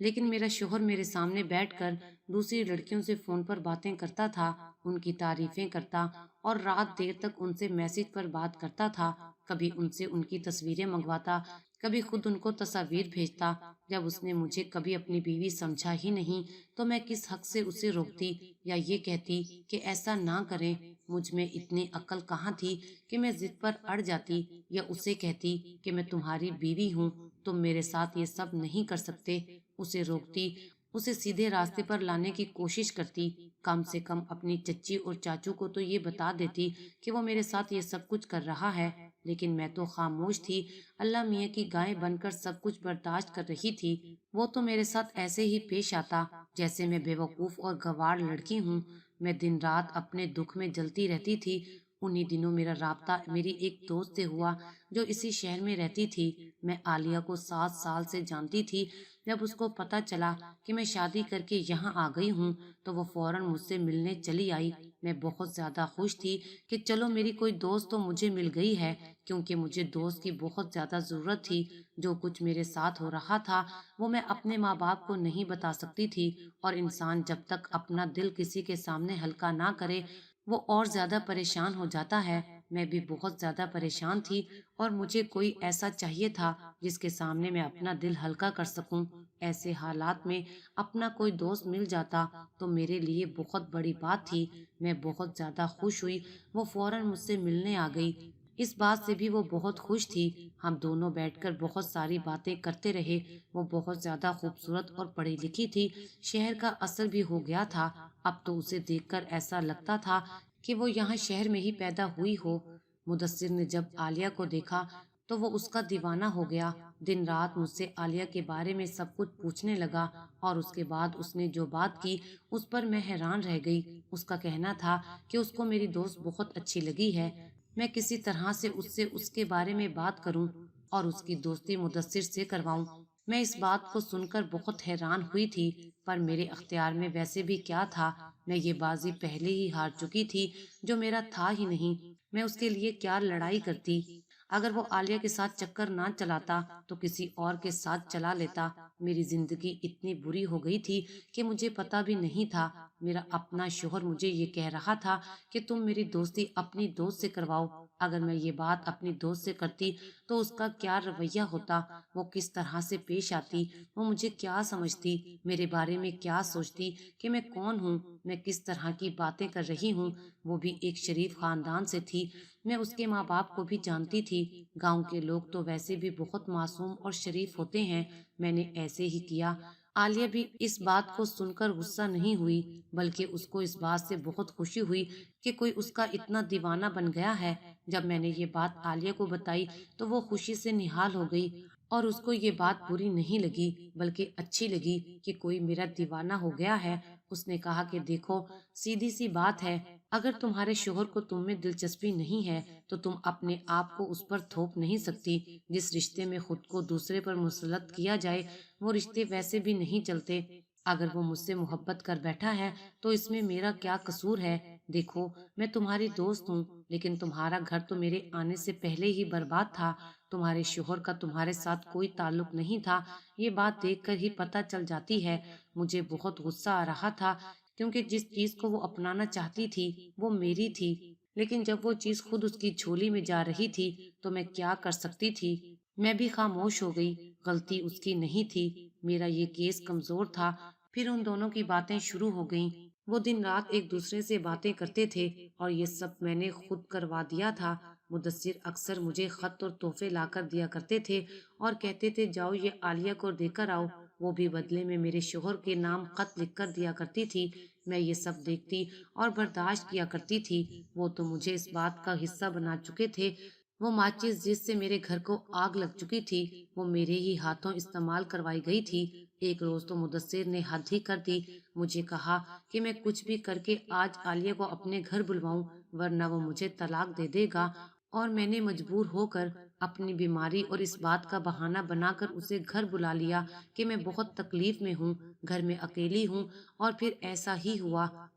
لیکن میرا شوہر میرے سامنے بیٹھ کر دوسری لڑکیوں سے فون پر باتیں کرتا تھا، ان کی تعریفیں کرتا اور رات دیر تک ان سے میسج پر بات کرتا تھا، کبھی ان سے ان کی تصویریں منگواتا، کبھی خود ان کو تصاویر بھیجتا۔ جب اس نے مجھے کبھی اپنی بیوی سمجھا ہی نہیں تو میں کس حق سے اسے روکتی یا یہ کہتی کہ ایسا نہ کریں؟ مجھ میں اتنی عقل کہاں تھی کہ میں ضد پر اڑ جاتی یا اسے کہتی کہ میں تمہاری بیوی ہوں، تم میرے ساتھ یہ سب نہیں کر سکتے؟ اسے روکتی، اسے سیدھے راستے پر لانے کی کوشش کرتی، کم سے کم اپنی چچی اور چاچو کو تو یہ بتا دیتی کہ وہ میرے ساتھ یہ سب کچھ کر رہا ہے، لیکن میں تو خاموش تھی، اللہ میاں کی گائے بن کر سب کچھ برداشت کر رہی تھی۔ وہ تو میرے ساتھ ایسے ہی پیش آتا جیسے میں بیوقوف اور گوار لڑکی ہوں۔ میں دن رات اپنے دکھ میں جلتی رہتی تھی۔ انہی دنوں میرا رابطہ میری ایک دوست سے ہوا جو اسی شہر میں رہتی تھی۔ میں عالیہ کو 7 سال سے جانتی تھی۔ جب اس کو پتہ چلا کہ میں شادی کر کے یہاں آ گئی ہوں تو وہ فوراً مجھ سے ملنے چلی آئی۔ میں بہت زیادہ خوش تھی کہ چلو میری کوئی دوست تو مجھے مل گئی ہے، کیونکہ مجھے دوست کی بہت زیادہ ضرورت تھی۔ جو کچھ میرے ساتھ ہو رہا تھا وہ میں اپنے ماں باپ کو نہیں بتا سکتی تھی، اور انسان جب تک اپنا دل کسی کے سامنے ہلکا نہ کرے وہ اور زیادہ پریشان ہو جاتا ہے۔ میں بھی بہت زیادہ پریشان تھی اور مجھے کوئی ایسا چاہیے تھا جس کے سامنے میں اپنا دل ہلکا کر سکوں۔ ایسے حالات میں اپنا کوئی دوست مل جاتا تو میرے لیے بہت بڑی بات تھی۔ میں بہت زیادہ خوش ہوئی، وہ فوراً مجھ سے ملنے آ گئی۔ اس بات سے بھی وہ بہت خوش تھی۔ ہم دونوں بیٹھ کر بہت ساری باتیں کرتے رہے۔ وہ بہت زیادہ خوبصورت اور پڑھی لکھی تھی، شہر کا اثر بھی ہو گیا تھا۔ اب تو اسے دیکھ کر ایسا لگتا تھا کہ وہ یہاں شہر میں ہی پیدا ہوئی ہو۔ مدثر نے جب عالیہ کو دیکھا تو وہ اس کا دیوانہ ہو گیا۔ دن رات مجھ سے عالیہ کے بارے میں سب کچھ پوچھنے لگا، اور اس کے بعد اس نے جو بات کی اس پر میں حیران رہ گئی۔ اس کا کہنا تھا کہ اس کو میری دوست بہت اچھی لگی ہے، میں کسی طرح سے اس کے بارے میں بات کروں اور اس کی دوستی مدثر سے کرواؤں۔ میں اس بات کو سن کر بہت حیران ہوئی تھی، پر میرے اختیار میں ویسے بھی کیا تھا؟ میں یہ بازی پہلے ہی ہار چکی تھی، جو میرا تھا ہی نہیں۔ میں اس کے لیے کیا لڑائی کرتی؟ اگر وہ عالیہ کے ساتھ چکر نہ چلاتا تو کسی اور کے ساتھ چلا لیتا۔ میری زندگی اتنی بری ہو گئی تھی کہ مجھے پتا بھی نہیں تھا۔ میرا اپنا شوہر مجھے یہ کہہ رہا تھا کہ تم میری دوستی اپنی دوست سے کرواؤ۔ اگر میں یہ بات اپنی دوست سے کرتی تو اس کا کیا رویہ ہوتا؟ وہ کس طرح سے پیش آتی؟ وہ مجھے کیا سمجھتی؟ میرے بارے میں کیا سوچتی کہ میں کون ہوں؟ میں کس طرح کی باتیں کر رہی ہوں؟ وہ بھی ایک شریف خاندان سے تھی، میں اس کے ماں باپ کو بھی جانتی تھی۔ گاؤں کے لوگ تو ویسے بھی بہت معصوم اور شریف ہوتے ہیں۔ میں نے ایسے ہی کیا۔ عالیہ بھی اس بات کو سن کر غصہ نہیں ہوئی، بلکہ اس کو اس بات سے بہت خوشی ہوئی کہ کوئی اس کا اتنا دیوانہ بن گیا ہے۔ جب میں نے یہ بات عالیہ کو بتائی تو وہ خوشی سے نہال ہو گئی، اور اس کو یہ بات بری نہیں لگی بلکہ اچھی لگی کہ کوئی میرا دیوانہ ہو گیا ہے۔ اس نے کہا کہ دیکھو، سیدھی سی بات ہے، اگر تمہارے شوہر کو تم میں دلچسپی نہیں ہے تو تم اپنے آپ کو اس پر تھوپ نہیں سکتی۔ جس رشتے میں خود کو دوسرے پر مسلط کیا جائے وہ رشتے ویسے بھی نہیں چلتے۔ اگر وہ مجھ سے محبت کر بیٹھا ہے تو اس میں میرا کیا قصور ہے؟ دیکھو، میں تمہاری دوست ہوں، لیکن تمہارا گھر تو میرے آنے سے پہلے ہی برباد تھا۔ تمہارے شوہر کا تمہارے ساتھ کوئی تعلق نہیں تھا، یہ بات دیکھ کر ہی پتہ چل جاتی ہے۔ مجھے بہت غصہ آ رہا تھا، کیونکہ جس چیز کو وہ اپنانا چاہتی تھی وہ میری تھی، لیکن جب وہ چیز خود اس کی جھولی میں جا رہی تھی تو میں کیا کر سکتی تھی؟ میں بھی خاموش ہو گئی۔ غلطی اس کی نہیں تھی، میرا یہ کیس کمزور تھا۔ پھر ان دونوں کی باتیں شروع ہو گئیں۔ وہ دن رات ایک دوسرے سے باتیں کرتے تھے، اور یہ سب میں نے خود کروا دیا تھا۔ مدثر اکثر مجھے خط اور تحفے لا کر دیا کرتے تھے اور کہتے تھے جاؤ یہ عالیہ کو دے کر آؤ۔ وہ بھی بدلے میں میرے شوہر کے نام خط لکھ کر دیا کرتی تھی۔ میں یہ سب دیکھتی اور برداشت کیا کرتی تھی۔ وہ تو مجھے اس بات کا حصہ بنا چکے تھے۔ وہ ماچس جس سے میرے گھر کو آگ لگ چکی تھی وہ میرے ہی ہاتھوں استعمال کروائی گئی تھی۔ ایک روز تو مدثر نے حد ہی کر دی۔ مجھے کہا کہ میں کچھ بھی کر کے آج عالیہ کو اپنے گھر بلواؤں، ورنہ وہ مجھے طلاق دے دے گا، اور میں نے مجبور ہو کر اپنی بیماری اور اس بات کا بہانہ بنا کر اسے گھر بلا لیا کہ میں بہت تکلیف میں ہوں، گھر میں اکیلی ہوں۔ اور پھر ایسا ہی ہوا۔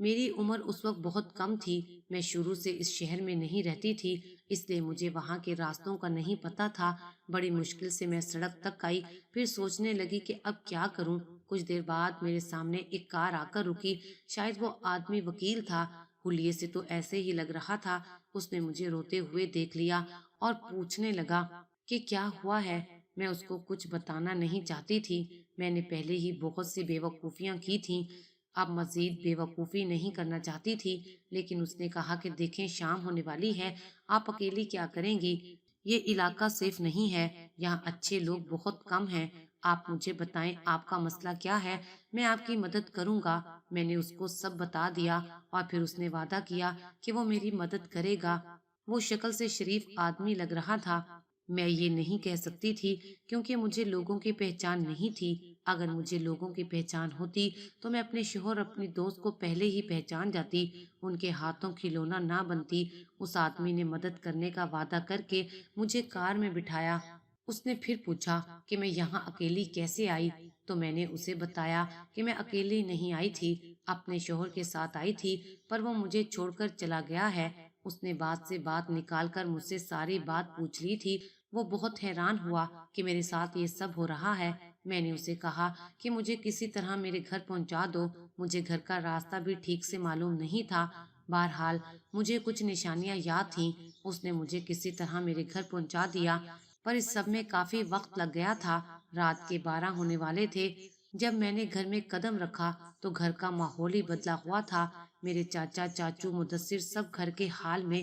میری عمر اس وقت بہت کم تھی، میں شروع سے اس شہر میں نہیں رہتی تھی، اس لیے مجھے وہاں کے راستوں کا نہیں پتا تھا۔ بڑی مشکل سے میں سڑک تک آئی، پھر سوچنے لگی کہ اب کیا کروں۔ کچھ دیر بعد میرے سامنے ایک کار آ کر رکی، شاید وہ آدمی وکیل تھا، حلیے سے تو ایسے ہی لگ رہا تھا۔ اس نے مجھے روتے ہوئے دیکھ لیا اور پوچھنے لگا کہ کیا ہوا ہے۔ میں اس کو کچھ بتانا نہیں چاہتی تھی، میں نے پہلے ہی بہت سی بیوقوفیاں کی تھیں، اب مزید بیوقوفی نہیں کرنا چاہتی تھی۔ لیکن اس نے کہا کہ دیکھیں شام ہونے والی ہے، آپ اکیلی کیا کریں گی؟ یہ علاقہ سیف نہیں ہے، یہاں اچھے لوگ بہت کم ہیں، آپ مجھے بتائیں آپ کا مسئلہ کیا ہے، میں آپ کی مدد کروں گا۔ میں نے اس کو سب بتا دیا اور پھر اس نے وعدہ کیا کہ وہ میری مدد کرے گا۔ وہ شکل سے شریف آدمی لگ رہا تھا۔ میں یہ نہیں کہہ سکتی تھی کیونکہ مجھے لوگوں کی پہچان نہیں تھی۔ اگر مجھے لوگوں کی پہچان ہوتی تو میں اپنے شوہر اپنی دوست کو پہلے ہی پہچان جاتی، ان کے ہاتھوں کھلونا نہ بنتی۔ اس آدمی نے مدد کرنے کا وعدہ کر کے مجھے کار میں بٹھایا۔ اس نے پھر پوچھا کہ میں یہاں اکیلی کیسے آئی، تو میں نے اسے بتایا کہ میں اکیلی نہیں آئی تھی، اپنے شوہر کے ساتھ آئی تھی، پر وہ مجھے چھوڑ کر چلا گیا ہے۔ اس نے بات سے بات نکال کر مجھ سے ساری بات پوچھ لی تھی۔ وہ بہت حیران ہوا کہ میرے ساتھ یہ سب ہو رہا ہے۔ میں نے اسے کہا کہ مجھے کسی طرح میرے گھر پہنچا دو، مجھے گھر کا راستہ بھی ٹھیک سے معلوم نہیں تھا۔ بہرحال مجھے کچھ نشانیاں یاد تھیں، اس نے مجھے کسی طرح میرے گھر پہنچا دیا، پر اس سب میں کافی وقت لگ گیا تھا۔ رات کے 12 ہونے والے تھے۔ جب میں نے گھر میں قدم رکھا تو گھر کا ماحول ہی بدلا ہوا تھا۔ میرے چاچا، چاچو، مدثر سب گھر کے حال میں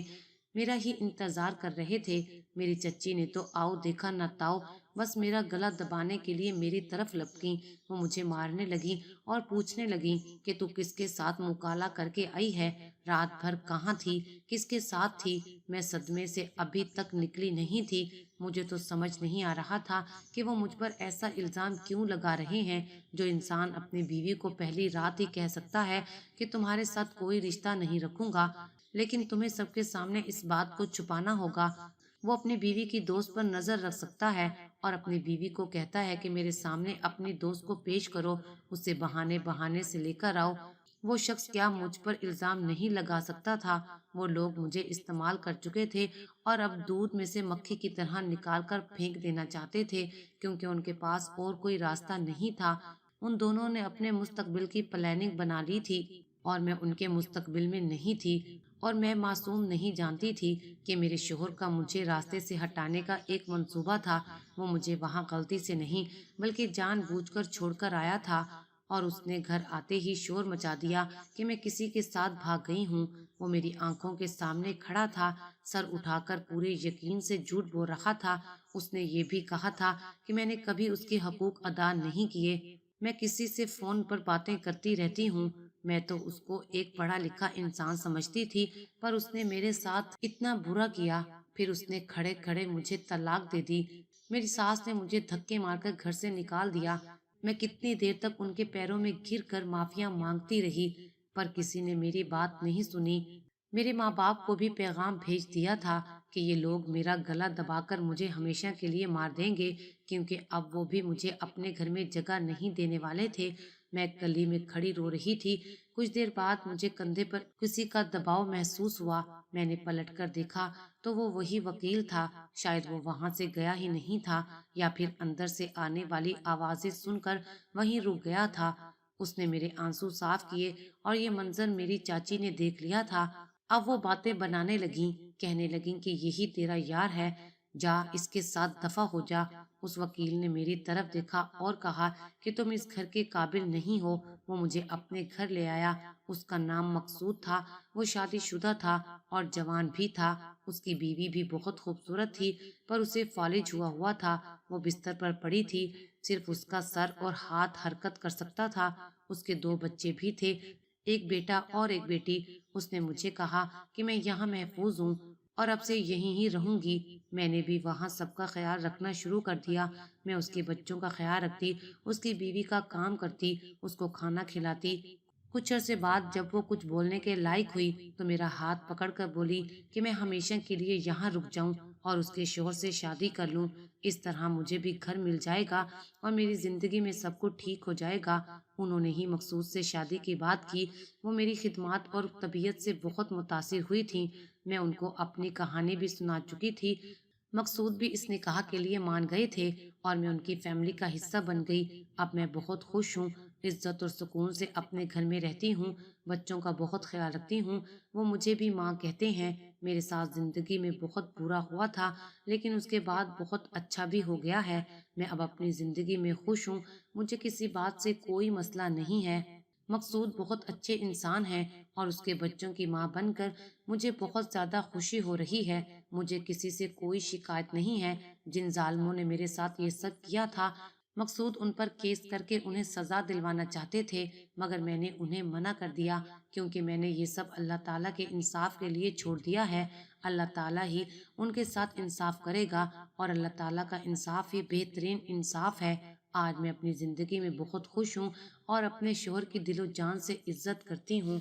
میرا ہی انتظار کر رہے تھے۔ میری چچی نے تو آؤ دیکھا نہ تاؤ، بس میرا گلا دبانے کے لیے میری طرف لپکیں۔ وہ مجھے مارنے لگیں اور پوچھنے لگیں کہ تو کس کے ساتھ مکالا کر کے آئی ہے، رات بھر کہاں تھی، کس کے ساتھ تھی؟ میں صدمے سے ابھی تک نکلی نہیں تھی۔ مجھے تو سمجھ نہیں آ رہا تھا کہ وہ مجھ پر ایسا الزام کیوں لگا رہے ہیں۔ جو انسان اپنی بیوی کو پہلی رات ہی کہہ سکتا ہے کہ تمہارے ساتھ کوئی رشتہ نہیں رکھوں گا، لیکن تمہیں سب کے سامنے اس بات کو چھپانا ہوگا۔ وہ اپنی بیوی کی دوست پر نظر رکھ سکتا ہے اور اپنی بیوی کو کہتا ہے کہ میرے سامنے اپنی دوست کو پیش کرو، اسے بہانے بہانے سے لے کر آؤ۔ وہ شخص کیا مجھ پر الزام نہیں لگا سکتا تھا؟ وہ لوگ مجھے استعمال کر چکے تھے اور اب دودھ میں سے مکھی کی طرح نکال کر پھینک دینا چاہتے تھے، کیونکہ ان کے پاس اور کوئی راستہ نہیں تھا۔ ان دونوں نے اپنے مستقبل کی پلاننگ بنا لی تھی اور میں ان کے مستقبل میں نہیں تھی، اور میں معصوم نہیں جانتی تھی کہ میرے شوہر کا مجھے راستے سے ہٹانے کا ایک منصوبہ تھا۔ وہ مجھے وہاں غلطی سے نہیں بلکہ جان بوجھ کر چھوڑ کر آیا تھا، اور اس نے گھر آتے ہی شور مچا دیا کہ میں کسی کے ساتھ بھاگ گئی ہوں۔ وہ میری آنکھوں کے سامنے کھڑا تھا، سر اٹھا کر پورے یقین سے جھوٹ بول رہا تھا۔ اس نے یہ بھی کہا تھا کہ میں نے کبھی اس کے حقوق ادا نہیں کیے، میں کسی سے فون پر باتیں کرتی رہتی ہوں۔ میں تو اس کو ایک پڑھا لکھا انسان سمجھتی تھی، پر اس نے میرے ساتھ اتنا برا کیا۔ پھر اس نے کھڑے کھڑے مجھے طلاق دے دی۔ میری ساس نے مجھے دھکے مار کر گھر سے نکال دیا۔ میں کتنی دیر تک ان کے پیروں میں گر کر معافیا مانگتی رہی، پر کسی نے میری بات نہیں سنی۔ میرے ماں باپ کو بھی پیغام بھیج دیا تھا کہ یہ لوگ میرا گلا دبا کر مجھے ہمیشہ کے لیے مار دیں گے، کیونکہ اب وہ بھی مجھے اپنے گھر میں جگہ نہیں دینے والے تھے۔ میں گلی میں کھڑی رو رہی تھی۔ کچھ دیر بعد مجھے کندھے پر کسی کا دباؤ محسوس ہوا۔ میں نے پلٹ کر دیکھا تو وہ وہی وکیل تھا۔ شاید وہ وہاں سے گیا ہی نہیں تھا، یا پھر اندر سے آنے والی آوازیں سن کر وہیں رک گیا تھا۔ اس نے میرے آنسو صاف کیے اور یہ منظر میری چاچی نے دیکھ لیا تھا۔ اب وہ باتیں بنانے لگیں، کہنے لگیں کہ یہی تیرا یار ہے، جا اس کے ساتھ دفع ہو جا۔ اس وکیل نے میری طرف دیکھا اور کہا کہ تم اس گھر کے قابل نہیں ہو۔ وہ مجھے اپنے گھر لے آیا۔ اس کا نام مقصود تھا، وہ شادی شدہ تھا اور جوان بھی تھا۔ اس کی بیوی بھی بہت خوبصورت تھی، پر اسے فالج ہوا ہوا تھا، وہ بستر پر پڑی تھی، صرف اس کا سر اور ہاتھ حرکت کر سکتا تھا۔ اس کے 2 بچے بھی تھے، ایک بیٹا اور ایک بیٹی۔ اس نے مجھے کہا کہ میں یہاں محفوظ ہوں اور اب سے یہیں ہی رہوں گی۔ میں نے بھی وہاں سب کا خیال رکھنا شروع کر دیا۔ میں اس کے بچوں کا خیال رکھتی، اس کی بیوی کا کام کرتی، اس کو کھانا کھلاتی۔ کچھ عرصے بعد جب وہ کچھ بولنے کے لائق ہوئی تو میرا ہاتھ پکڑ کر بولی کہ میں ہمیشہ کے لیے یہاں رک جاؤں اور اس کے شوہر سے شادی کر لوں۔ اس طرح مجھے بھی گھر مل جائے گا اور میری زندگی میں سب کچھ ٹھیک ہو جائے گا۔ انہوں نے ہی مقصود سے شادی کی بات کی۔ وہ میری خدمات اور طبیعت سے بہت متاثر ہوئی تھیں۔ میں ان کو اپنی کہانی بھی سنا چکی تھی۔ مقصود بھی اس نکاح کے لیے مان گئے تھے اور میں ان کی فیملی کا حصہ بن گئی۔ اب میں بہت خوش ہوں، عزت اور سکون سے اپنے گھر میں رہتی ہوں، بچوں کا بہت خیال رکھتی ہوں۔ وہ مجھے بھی ماں کہتے ہیں۔ میرے ساتھ زندگی میں بہت برا ہوا تھا لیکن اس کے بعد بہت اچھا بھی ہو گیا ہے۔ میں اب اپنی زندگی میں خوش ہوں، مجھے کسی بات سے کوئی مسئلہ نہیں ہے۔ مقصود بہت اچھے انسان ہیں اور اس کے بچوں کی ماں بن کر مجھے بہت زیادہ خوشی ہو رہی ہے۔ مجھے کسی سے کوئی شکایت نہیں ہے۔ جن ظالموں نے میرے ساتھ یہ سب کیا تھا، مقصود ان پر کیس کر کے انہیں سزا دلوانا چاہتے تھے مگر میں نے انہیں منع کر دیا کیونکہ میں نے یہ سب اللہ تعالیٰ کے انصاف کے لیے چھوڑ دیا ہے۔ اللہ تعالیٰ ہی ان کے ساتھ انصاف کرے گا اور اللہ تعالیٰ کا انصاف ہی بہترین انصاف ہے۔ آج میں اپنی زندگی میں بہت خوش ہوں اور اپنے شوہر کی دل و جان سے عزت کرتی ہوں۔